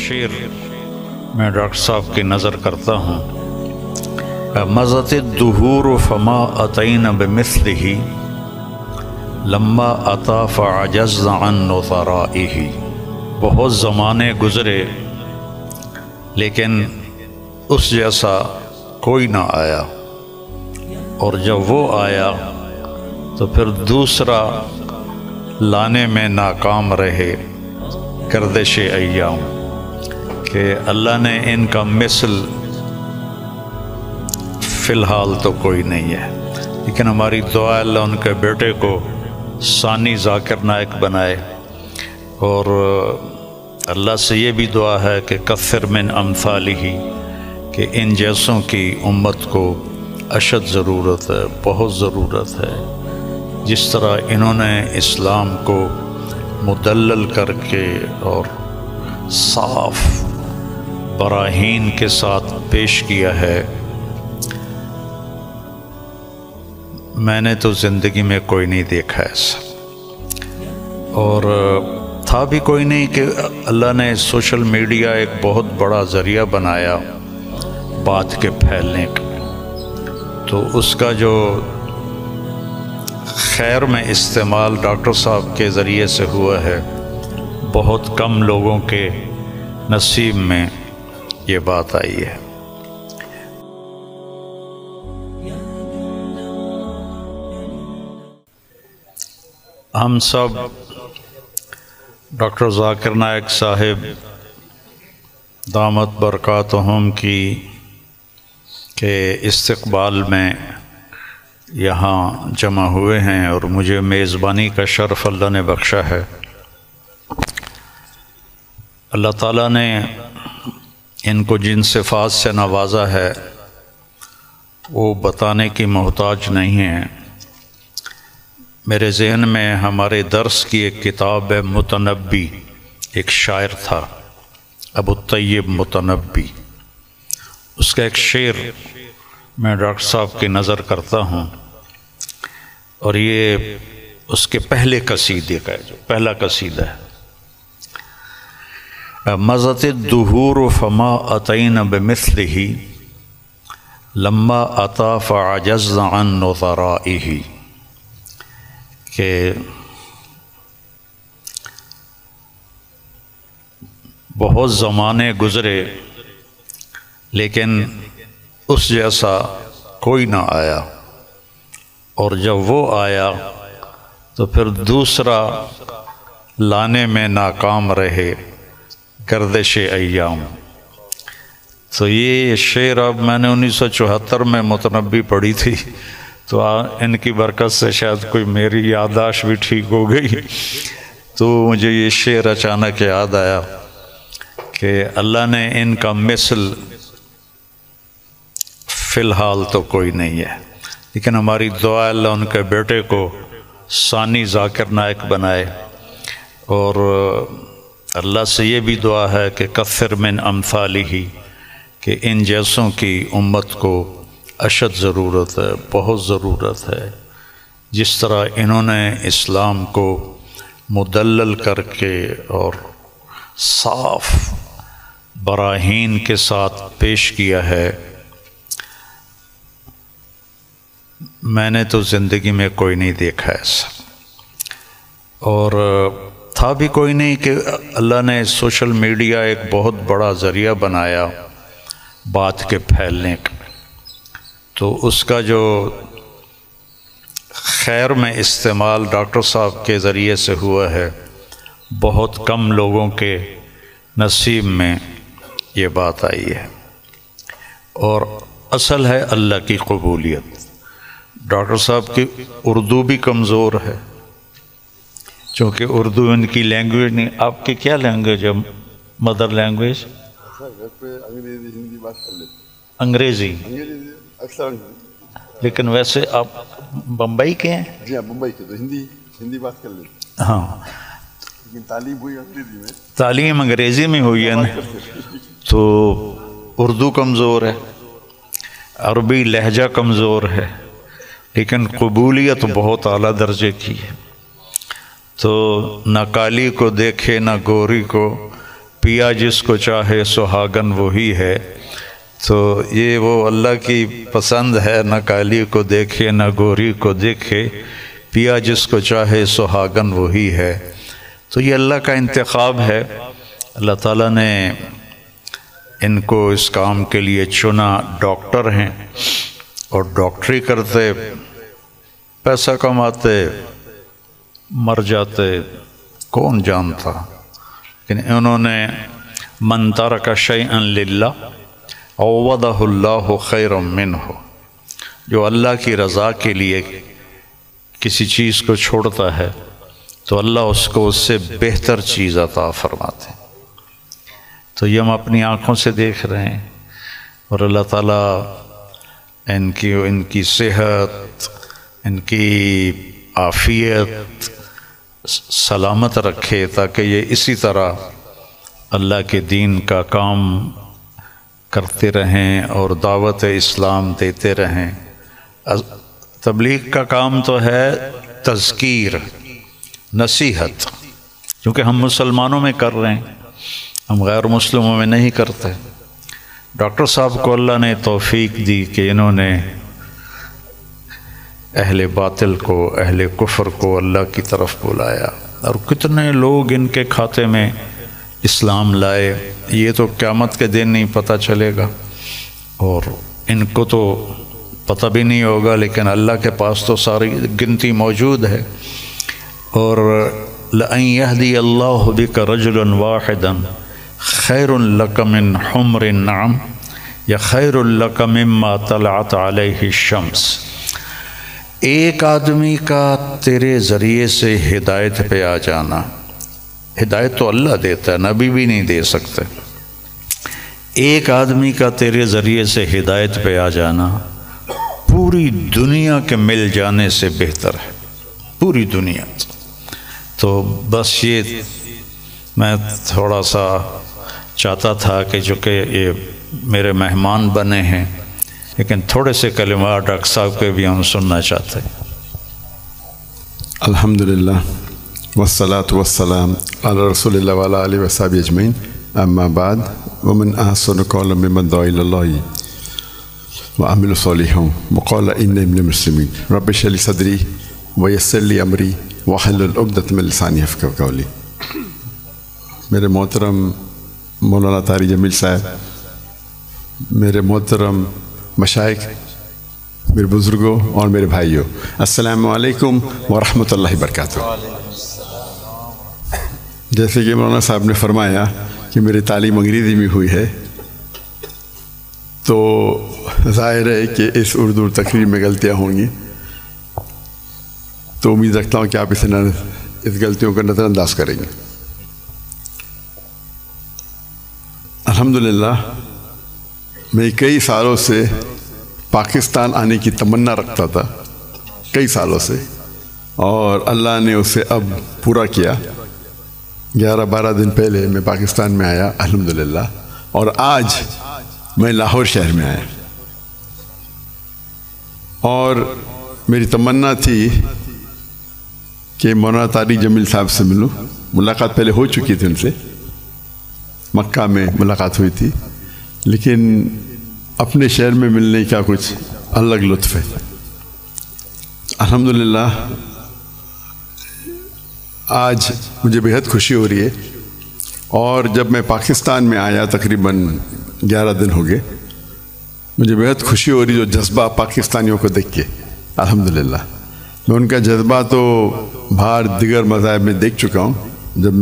شعر میں ڈاکٹر صاحب کی نظر کرتا ہوں۔ مضت الدہور فما اتینا بمثلہ لما اتا فعجزنا عن نظرائہ۔ بہت زمانے گزرے لیکن اس جیسا کوئی نہ آیا، اور جب وہ آیا تو پھر دوسرا لانے میں ناکام رہے گردش ایام، کہ اللہ نے ان کا مثل فی الحال تو کوئی نہیں ہے، لیکن ہماری دعا اللہ ان کے بیٹے کو ثانی ذاکر نائک بنائے، اور اللہ سے یہ بھی دعا ہے کہ کثر من امثالہ، کہ ان جیسوں کی امت کو اشد ضرورت ہے، بہت ضرورت ہے۔ جس طرح انہوں نے اسلام کو مدلل کر کے اور صاف براہین کے ساتھ پیش کیا ہے، میں نے تو زندگی میں کوئی نہیں دیکھا ایسا، اور تھا بھی کوئی نہیں کہ اللہ نے سوشل میڈیا ایک بہت بڑا ذریعہ بنایا بات کے پھیلنے کا، تو اس کا جو خیر میں استعمال ڈاکٹر صاحب کے ذریعے سے ہوا ہے، بہت کم لوگوں کے نصیب میں یہ بات آئی ہے۔ ہم سب ڈاکٹر ذاکر نائک صاحب دامت برکاتہم کی کے استقبال میں یہاں جمع ہوئے ہیں، اور مجھے میزبانی کا شرف اللہ نے بخشا ہے۔ اللہ تعالیٰ نے ان کو جن صفات سے نوازا ہے وہ بتانے کی محتاج نہیں ہیں۔ میرے ذہن میں ہمارے درس کی ایک کتاب ہے متنبی، ایک شاعر تھا ابو الطیب متنبی، اس کا ایک شعر میں ڈاکٹر صاحب کی نظر کرتا ہوں، اور یہ اس کے پہلے قصیدے کا ہے، جو پہلا قصیدہ ہے۔ مضت الدہور فما اتینا بمثلہ لما اتا فعجزنا عن نظرائہ، کہ بہت زمانے گزرے لیکن اس جیسا کوئی نہ آیا، اور جب وہ آیا تو پھر دوسرا لانے میں ناکام رہے گردش ایام۔ تو یہ شعر اب میں نے 1974 میں متنبی پڑھی تھی، تو ان کی برکت سے شاید کوئی میری یادداشت بھی ٹھیک ہو گئی، تو مجھے یہ شعر اچانک یاد آیا کہ اللہ نے ان کا مثل فی الحال تو کوئی نہیں ہے، لیکن ہماری دعا اللہ ان کے بیٹے کو ثانی ذاکر نائک بنائے، اور اللہ سے یہ بھی دعا ہے کہ کثر من امثالہ، کہ ان جیسوں کی امت کو اشد ضرورت ہے، بہت ضرورت ہے۔ جس طرح انہوں نے اسلام کو مدلل کر کے اور صاف براہین کے ساتھ پیش کیا ہے، میں نے تو زندگی میں کوئی نہیں دیکھا ایسا، اور تھا بھی کوئی نہیں کہ اللہ نے سوشل میڈیا ایک بہت بڑا ذریعہ بنایا بات کے پھیلنے کا، تو اس کا جو خیر میں استعمال ڈاکٹر صاحب کے ذریعے سے ہوا ہے، بہت کم لوگوں کے نصیب میں یہ بات آئی ہے، اور اصل ہے اللہ کی قبولیت۔ ڈاکٹر صاحب کی اردو بھی کمزور ہے، چونکہ اردو ان کی لینگویج نہیں۔ آپ کی کیا لینگویج ہے مدر لینگویج؟ انگریزی، لیکن ویسے آپ بمبئی کے ہیں؟ جی ہاں بمبئی کے، تو ہندی بات کر لیتے، ہاں، لیکن تعلیم ہوئی انگریزی میں، تعلیم انگریزی میں ہوئی ہے نا، تو اردو کمزور ہے، عربی لہجہ کمزور ہے، لیکن قبولیت بہت اعلیٰ درجے کی ہے۔ تو نہ کالی کو دیکھے نہ گوری کو، پیا جس کو چاہے سہاگن وہی ہے، تو یہ وہ اللہ کی پسند ہے، نہ کالی کو دیکھے نہ گوری کو دیکھے، پیا جس کو چاہے سہاگن وہی ہے۔ تو یہ اللہ کا انتخاب ہے، اللہ تعالیٰ نے ان کو اس کام کے لیے چنا۔ ڈاکٹر ہیں اور ڈاکٹری کرتے، پیسہ کماتے، مر جاتے، کون جانتا، لیکن انہوں نے من ترک شیئا للہ عوضہ اللہ خیرا منہ، جو اللہ کی رضا کے لیے کسی چیز کو چھوڑتا ہے تو اللہ اس کو اس سے بہتر چیز عطا فرماتے ہیں۔ تو یہ ہم اپنی آنکھوں سے دیکھ رہے ہیں، اور اللہ تعالیٰ ان کی صحت، ان کی عافیت سلامت رکھے، تاکہ یہ اسی طرح اللہ کے دین کا کام کرتے رہیں اور دعوت اسلام دیتے رہیں۔ تبلیغ کا کام تو ہے تذکیر، نصیحت، کیونکہ ہم مسلمانوں میں کر رہے ہیں، ہم غیر مسلموں میں نہیں کرتے۔ ڈاکٹر صاحب کو اللہ نے توفیق دی کہ انہوں نے اہل باطل کو، اہل کفر کو اللہ کی طرف بلایا، اور کتنے لوگ ان کے کھاتے میں اسلام لائے، یہ تو قیامت کے دن نہیں پتہ چلے گا، اور ان کو تو پتہ بھی نہیں ہوگا، لیکن اللہ کے پاس تو ساری گنتی موجود ہے۔ اور لَأَن يَهْدِيَ اللَّهُ بِكَ رَجُلًا وَاحِدًا خَيْرٌ لَكَ مِنْ حُمْرِ النَّعَمِ یا خَيْرٌ لَكَ مِمَّا طَلَعَتْ عَلَيْهِ الشَّمْسُ، ایک آدمی کا تیرے ذریعے سے ہدایت پہ آ جانا، ہدایت تو اللہ دیتا ہے، نبی بھی نہیں دے سکتے، ایک آدمی کا تیرے ذریعے سے ہدایت پہ آ جانا پوری دنیا کے مل جانے سے بہتر ہے، پوری دنیا۔ تو بس یہ میں تھوڑا سا چاہتا تھا کہ جو کہ یہ میرے مہمان بنے ہیں، لیکن تھوڑے سے کلمات ڈاکٹر صاحب کے بھی ہم سننا چاہتے ہیں۔ الحمدللہ والصلاة والسلام علی رسول اللہ وعلی آلہ وصحبہ اجمعین، اما بعد، ومن احسن قولا ممن دعا الی اللہ وعمل صالحا وقال انی من المسلمین، رب اشرح لی صدری ویسر لی امری واحلل عقدۃ من لسانی یفقہوا قولی۔ میرے محترم مولانا طارق جمیل صاحب، میرے محترم مشائخ، میرے بزرگوں اور میرے بھائیوں، السلام علیکم ورحمۃ اللہ وبرکاتہ۔ جیسے کہ مولانا صاحب نے فرمایا کہ میری تعلیم انگریزی میں ہوئی ہے، تو ظاہر ہے کہ اس اردو تقریر میں غلطیاں ہوں گی، تو امید رکھتا ہوں کہ آپ اس غلطیوں کو نظر انداز کریں گے۔ الحمدللہ میں کئی سالوں سے پاکستان آنے کی تمنا رکھتا تھا، کئی سالوں سے، اور اللہ نے اسے اب پورا کیا۔ 11-12 دن پہلے میں پاکستان میں آیا الحمدللہ، اور آج میں لاہور شہر میں آیا، اور میری تمنا تھی کہ مولانا طارق جمیل صاحب سے ملوں۔ ملاقات پہلے ہو چکی تھی ان سے، مکہ میں ملاقات ہوئی تھی، لیکن اپنے شہر میں ملنے کا کچھ الگ لطف ہے۔ الحمدللہ آج مجھے بہت خوشی ہو رہی ہے، اور جب میں پاکستان میں آیا تقریباً 11 دن ہو گئے، مجھے بہت خوشی ہو رہی جو جذبہ پاکستانیوں کو دیکھ کے۔ الحمدللہ میں ان کا جذبہ تو باہر دیگر مذاہب میں دیکھ چکا ہوں، جب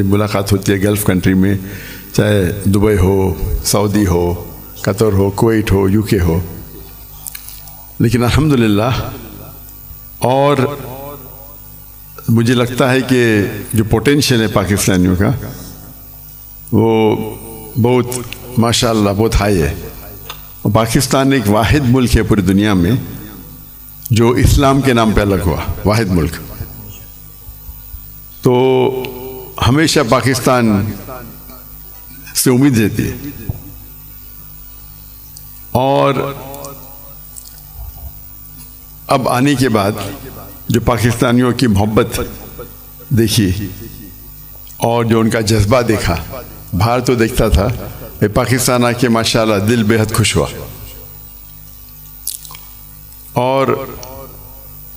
ملاقات ہوتی ہے گلف کنٹری میں، چاہے Dubai who, Saudi who, Qatar who, Kuwait who, you کے ہو، لیکن الحمدللہ، اور مجھے لگتا ہے کہ جو پوٹینشیل ہے پاکستانیوں کا وہ بہت ماشاءاللہ بہت ہائی ہے۔ اور پاکستان ایک واحد ملک ہے پوری دنیا میں جو اسلام کے نام پہ الگ ہوا، واحد ملک۔ تو ہمیشہ پاکستان سے امید رہتی ہے، اور اب آنے کے بعد جو پاکستانیوں کی محبت دیکھی اور جو ان کا جذبہ دیکھا، باہر تو دیکھتا تھا، پاکستان آ کے ماشاءاللہ دل بےحد خوش ہوا. اور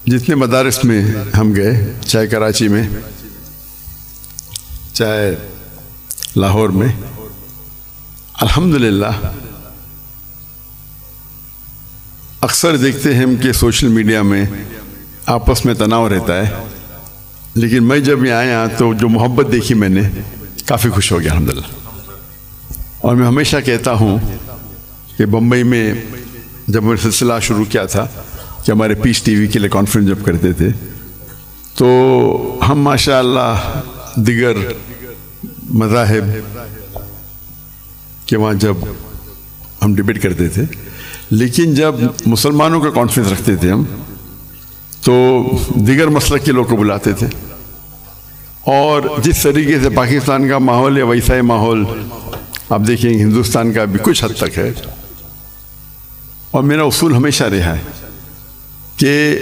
جتنے مدارس میں ہم گئے، چاہے کراچی میں، چاہے لاہور میں، الحمدللہ اکثر دیکھتے ہیں ہم کہ سوشل میڈیا میں آپس میں تناؤ رہتا ہے، لیکن میں جب یہاں آیا تو جو محبت دیکھی میں نے، کافی خوش ہو گیا الحمدللہ. اور میں ہمیشہ کہتا ہوں کہ بمبئی میں جب میں سلسلہ شروع کیا تھا کہ ہمارے پیس ٹی وی کے لیے کانفرنس جب کرتے تھے، تو ہم ماشاءاللہ دیگر مذاہب کے وہاں جب ہم ڈیبیٹ کرتے تھے، لیکن جب مسلمانوں کا کانفرنس رکھتے تھے ہم، تو دیگر مسلک کے لوگ کو بلاتے تھے. اور جس طریقے سے پاکستان کا ماحول ہے ویسا ہی ماحول آپ دیکھیں ہندوستان کا بھی کچھ حد تک ہے. اور میرا اصول ہمیشہ رہا ہے کہ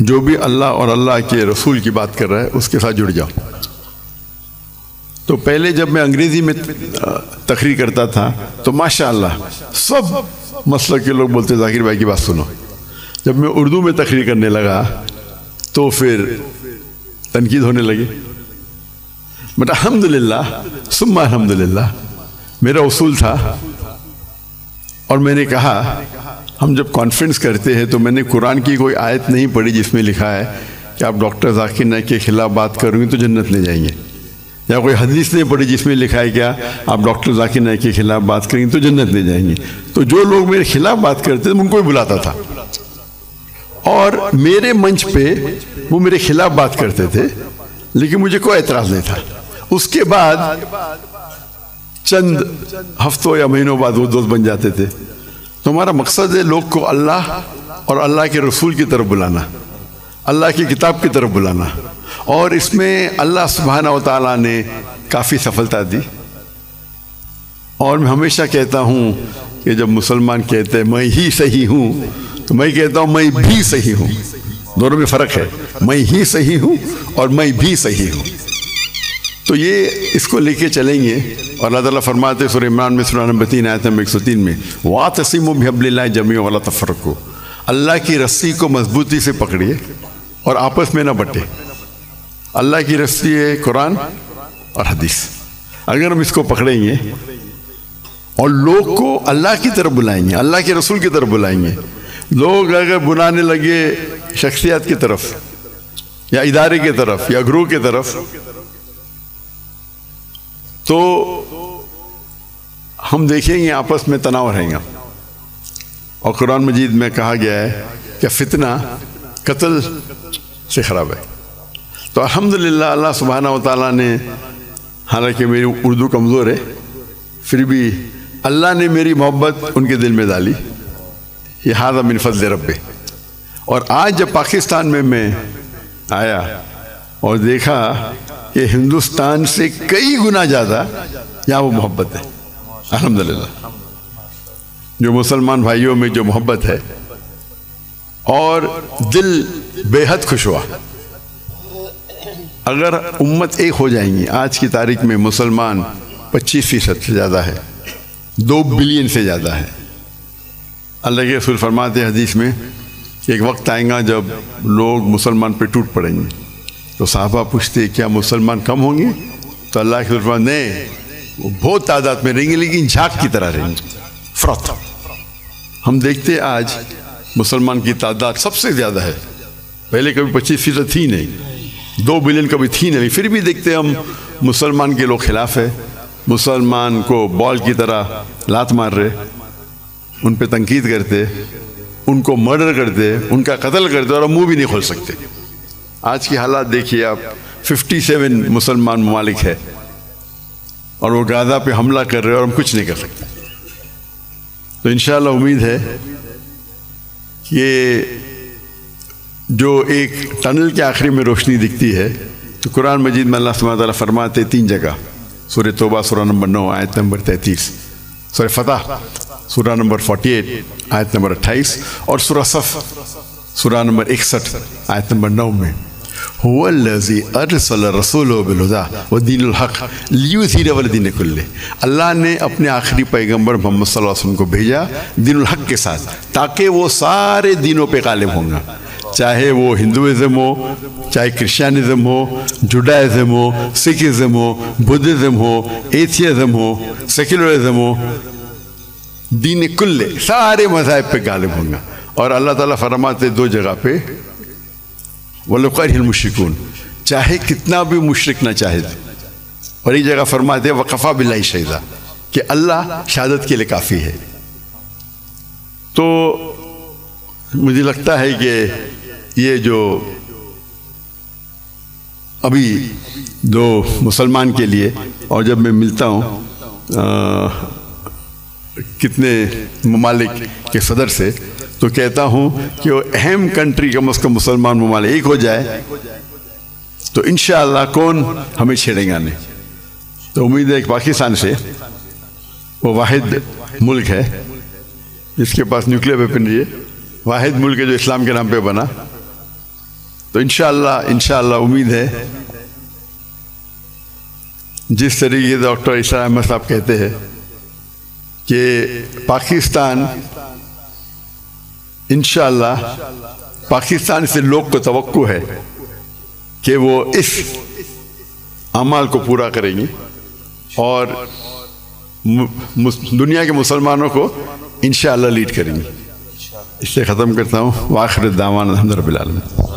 جو بھی اللہ اور اللہ کے رسول کی بات کر رہا ہے اس کے ساتھ جڑ جاؤ. تو پہلے جب میں انگریزی میں تقریر کرتا تھا تو ماشاءاللہ سب مسلک کے لوگ بولتے ذاکر بھائی کی بات سنو. جب میں اردو میں تقریر کرنے لگا تو پھر تنقید ہونے لگی. بٹ الحمدللہ ثم الحمدللہ میرا اصول تھا، اور میں نے کہا ہم جب کانفرنس کرتے ہیں تو میں نے قرآن کی کوئی آیت نہیں پڑھی جس میں لکھا ہے کہ آپ ڈاکٹر ذاکر نائک کے خلاف بات کریں گے تو جنت لے جائیں گے، یا کوئی حدیث نہیں پڑھی جس میں لکھا ہے کیا آپ ڈاکٹر ذاکر نائک کے خلاف بات کریں گے تو جنت لے جائیں گے. تو جو لوگ میرے خلاف بات کرتے تھے ان کو بھی بلاتا تھا، اور میرے منچ پہ وہ میرے خلاف بات کرتے تھے لیکن مجھے کوئی اعتراض نہیں تھا. اس کے بعد چند ہفتوں یا مہینوں بعد وہ دوست بن جاتے تھے. تو ہمارا مقصد ہے لوگ کو اللہ اور اللہ کے رسول کی طرف بلانا، اللہ کی کتاب کی طرف بلانا. اور اس میں اللہ سبحانہ و تعالیٰ نے کافی سفلتا دی. اور میں ہمیشہ کہتا ہوں کہ جب مسلمان کہتے ہیں میں ہی صحیح ہوں تو میں کہتا ہوں میں بھی صحیح ہوں. دونوں میں فرق ہے، میں ہی صحیح ہوں اور میں بھی صحیح ہوں. تو یہ اس کو لے کے چلیں گے. اور اللہ تعالیٰ فرماتے ہیں سورہ عمران میں سورہ نمبر 3 آیت نمبر 103 میں وَاعْتَصِمُوا بِحَبْلِ اللَّهِ جَمِيعًا وَلَا تَفَرَّقُوا، اللہ کی رسی کو مضبوطی سے پکڑیے اور آپس میں نہ بٹے. اللہ کی رسی ہے قرآن اور حدیث. اگر ہم اس کو پکڑیں گے اور لوگ کو اللہ کی طرف بلائیں گے، اللہ کے رسول کی طرف بلائیں گے، لوگ اگر بلانے لگے شخصیات کی طرف یا ادارے کی طرف یا گروہ کی طرف، تو ہم دیکھیں گے آپس میں تناؤ رہیں گا. اور قرآن مجید میں کہا گیا ہے کہ فتنہ قتل سے خراب ہے. تو الحمدللہ اللہ سبحانہ و تعالیٰ نے، حالانکہ میری اردو کمزور ہے پھر بھی اللہ نے میری محبت ان کے دل میں ڈالی. یہ ھذا من فضل رب. اور آج جب پاکستان میں آیا اور دیکھا کہ ہندوستان سے کئی گنا زیادہ یہاں وہ محبت ہے الحمدللہ. جو مسلمان بھائیوں میں جو محبت ہے، اور دل بے حد خوش ہوا. اگر امت ایک ہو جائیں گی، آج کی تاریخ میں مسلمان 25% سے زیادہ ہے، 2 بلین سے زیادہ ہے. اللہ کے رسول فرماتے ہیں حدیث میں کہ ایک وقت آئے گا جب لوگ مسلمان پہ ٹوٹ پڑیں گے. تو صحابہ پوچھتے کیا مسلمان کم ہوں گے؟ تو اللہ کے رسول فرماتے نہیں، وہ بہت تعداد میں رہیں گے لیکن جھاگ کی طرح رہیں گے. فرت ہم دیکھتے آج مسلمان کی تعداد سب سے زیادہ ہے. پہلے کبھی 25% تھی نہیں، 2 بلین کبھی تھی نہیں، پھر بھی دیکھتے ہم مسلمان کے لوگ خلاف ہے. مسلمان کو بال کی طرح لات مار رہے، ان پہ تنقید کرتے، ان کو مرڈر کرتے، ان کا قتل کرتے، اور ہم منہ بھی نہیں کھول سکتے. آج کی حالات دیکھیے آپ، 57 مسلمان ممالک ہے اور وہ غزہ پہ حملہ کر رہے اور ہم کچھ نہیں کر سکتے. تو انشاءاللہ امید ہے کہ جو ایک ٹنل کے آخری میں روشنی دکھتی ہے، تو قرآن مجید میں اللہ سبحانہ وتعالیٰ فرماتے 3 جگہ، سورہ توبہ سورہ نمبر 9 آیت نمبر 33، سورہ فتح سورہ نمبر 48 آیت نمبر 28، اور سورہ صف سورہ نمبر 61 آیت نمبر 9 میں هو الذی ارسل رسولہ بالہدی ودین الحق لیظہرہ علی الدین کلہ، اللہ نے اپنے آخری پیغمبر محمد صلی اللہ علیہ وسلم کو بھیجا دین الحق کے ساتھ تاکہ وہ سارے دینوں پہ غالب ہوں گا، چاہے وہ ہندوازم ہو، چاہے کرسچینزم ہو، جوڈائزم ہو، سکھزم ہو، بدھزم ہو، ایتھیزم ہو، سیکولرزم ہو، دین کلے سارے مذاہب پہ غالب ہوں گا۔ اور اللہ تعالیٰ فرماتے دو جگہ پہ وَلَوْ كَرِهَ الْمُشْرِكُونَ، چاہے کتنا بھی مشرک نہ چاہے، اور ایک جگہ فرماتے وَكَفَى بِاللَّهِ شَهِيدًا کہ اللہ شہادت کے لیے کافی ہے۔ تو مجھے لگتا ہے کہ یہ جو ابھی دو مسلمان کے لیے، اور جب میں ملتا ہوں کتنے ممالک کے صدر سے تو کہتا ہوں کہ وہ اہم کنٹری کم از کم مسلمان ممالک ایک ہو جائے تو انشاءاللہ کون ہمیں چھیڑیں گا نہیں۔ تو امید ہے کہ پاکستان سے وہ واحد ملک ہے جس کے پاس نیوکلیر ویپن ہے، واحد ملک ہے جو اسلام کے نام پہ بنا، تو انشاءاللہ امید ہے جس طریقے سے ڈاکٹر اسرار احمد صاحب کہتے ہیں کہ پاکستان انشاءاللہ پاکستان سے لوگ کو توقع ہے کہ وہ اس اعمال کو پورا کریں گے اور دنیا کے مسلمانوں کو انشاءاللہ لیڈ کریں گے۔ اس سے ختم کرتا ہوں، وآخر الدعوانا الحمد للہ رب العالمین۔